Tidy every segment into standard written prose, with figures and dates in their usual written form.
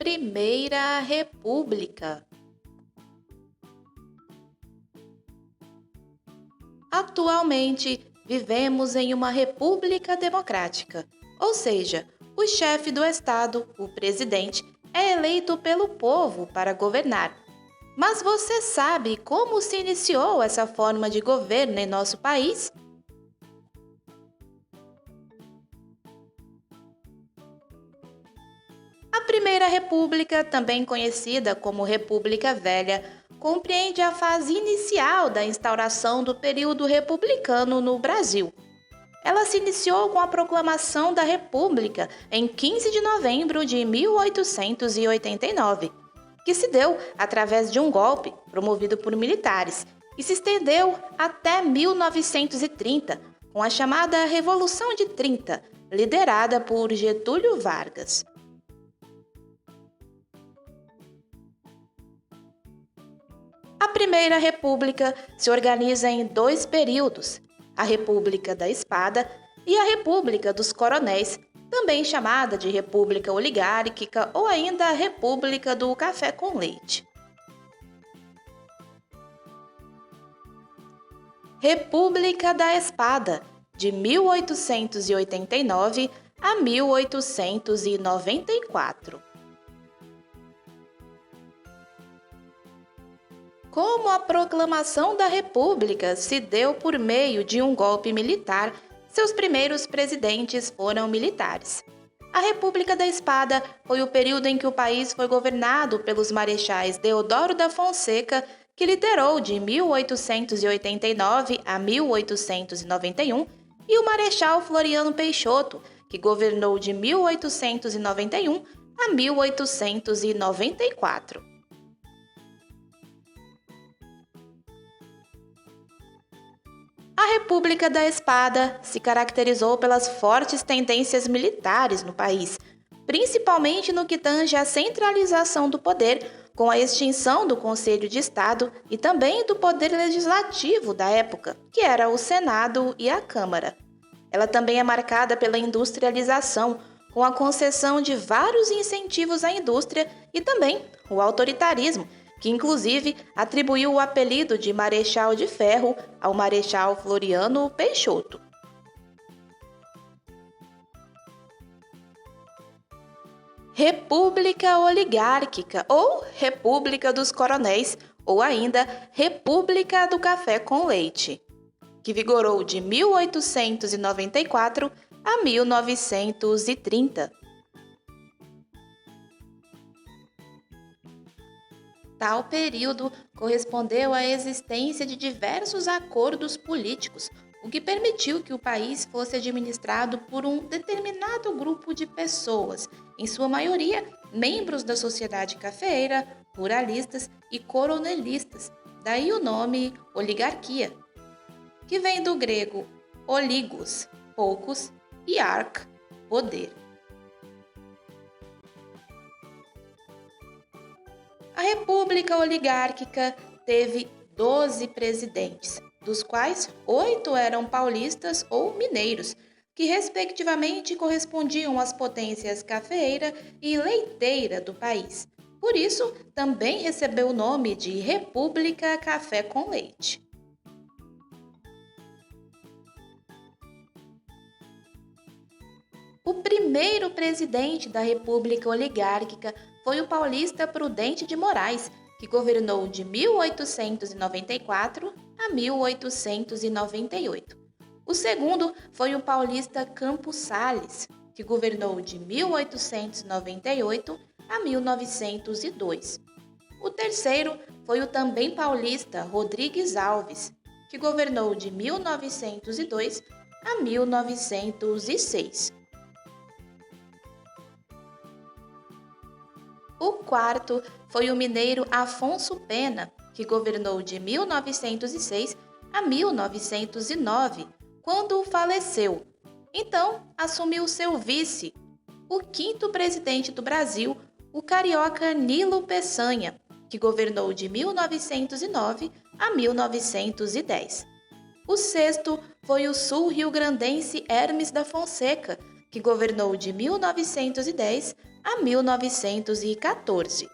Primeira República. Atualmente, vivemos em uma república democrática, ou seja, o chefe do Estado, o presidente, é eleito pelo povo para governar. Mas você sabe como se iniciou essa forma de governo em nosso país? A Primeira República, também conhecida como República Velha, compreende a fase inicial da instauração do período republicano no Brasil. Ela se iniciou com a proclamação da República em 15 de novembro de 1889, que se deu através de um golpe promovido por militares e se estendeu até 1930, com a chamada Revolução de 30, liderada por Getúlio Vargas. A Primeira República se organiza em dois períodos: a República da Espada e a República dos Coronéis, também chamada de República Oligárquica ou ainda a República do Café com Leite. República da Espada, de 1889 a 1894. Como a proclamação da República se deu por meio de um golpe militar, seus primeiros presidentes foram militares. A República da Espada foi o período em que o país foi governado pelos marechais Deodoro da Fonseca, que liderou de 1889 a 1891, e o Marechal Floriano Peixoto, que governou de 1891 a 1894. A República da Espada se caracterizou pelas fortes tendências militares no país, principalmente no que tange à centralização do poder, com a extinção do Conselho de Estado e também do poder legislativo da época, que era o Senado e a Câmara. Ela também é marcada pela industrialização, com a concessão de vários incentivos à indústria e também o autoritarismo, que inclusive atribuiu o apelido de Marechal de Ferro ao Marechal Floriano Peixoto. República Oligárquica ou República dos Coronéis ou ainda República do Café com Leite, que vigorou de 1894 a 1930. Tal período correspondeu à existência de diversos acordos políticos, o que permitiu que o país fosse administrado por um determinado grupo de pessoas, em sua maioria membros da sociedade cafeeira, ruralistas e coronelistas, daí o nome oligarquia, que vem do grego oligos, poucos, e arc, poder. A República Oligárquica teve 12 presidentes, dos quais 8 eram paulistas ou mineiros, que respectivamente correspondiam às potências cafeeira e leiteira do país. Por isso, também recebeu o nome de República Café com Leite. O primeiro presidente da República Oligárquica foi o paulista Prudente de Moraes, que governou de 1894 a 1898. O segundo foi o paulista Campos Sales, que governou de 1898 a 1902. O terceiro foi o também paulista Rodrigues Alves, que governou de 1902 a 1906. O quarto foi o mineiro Afonso Pena, que governou de 1906 a 1909, quando faleceu. Então, assumiu seu vice, o quinto presidente do Brasil, o carioca Nilo Peçanha, que governou de 1909 a 1910. O sexto foi o sul-riograndense Hermes da Fonseca, que governou de 1910 a 1914.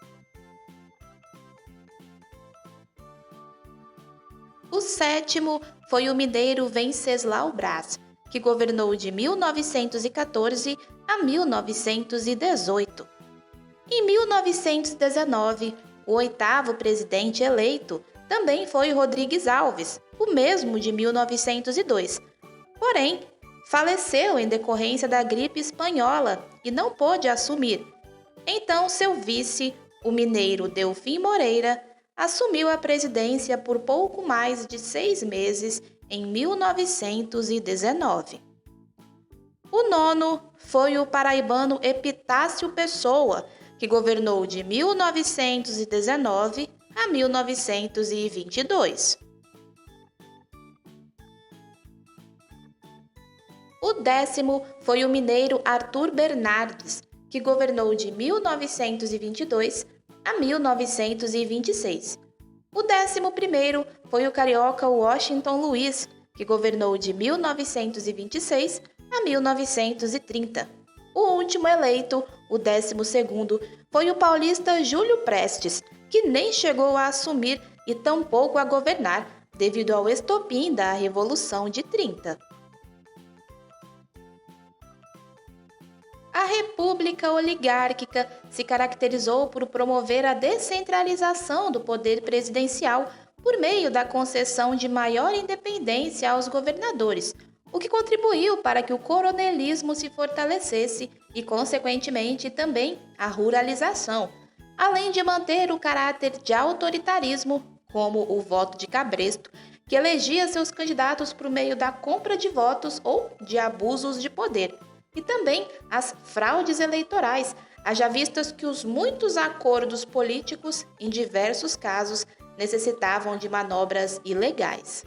O sétimo foi o mineiro Venceslau Braz, que governou de 1914 a 1918. Em 1919, o oitavo presidente eleito também foi Rodrigues Alves, o mesmo de 1902. Porém, faleceu em decorrência da gripe espanhola e não pôde assumir. Então, seu vice, o mineiro Delfim Moreira, assumiu a presidência por pouco mais de 6 meses em 1919. O nono foi o paraibano Epitácio Pessoa, que governou de 1919 a 1922. O décimo foi o mineiro Arthur Bernardes, que governou de 1922 a 1926. O 11º foi o carioca Washington Luiz, que governou de 1926 a 1930. O último eleito, o 12º, foi o paulista Júlio Prestes, que nem chegou a assumir e tampouco a governar, devido ao estopim da Revolução de 30. A República Oligárquica se caracterizou por promover a descentralização do poder presidencial por meio da concessão de maior independência aos governadores, o que contribuiu para que o coronelismo se fortalecesse e, consequentemente, também a ruralização, além de manter o caráter de autoritarismo, como o voto de cabresto, que elegia seus candidatos por meio da compra de votos ou de abusos de poder, e também as fraudes eleitorais, haja vistas que os muitos acordos políticos, em diversos casos, necessitavam de manobras ilegais.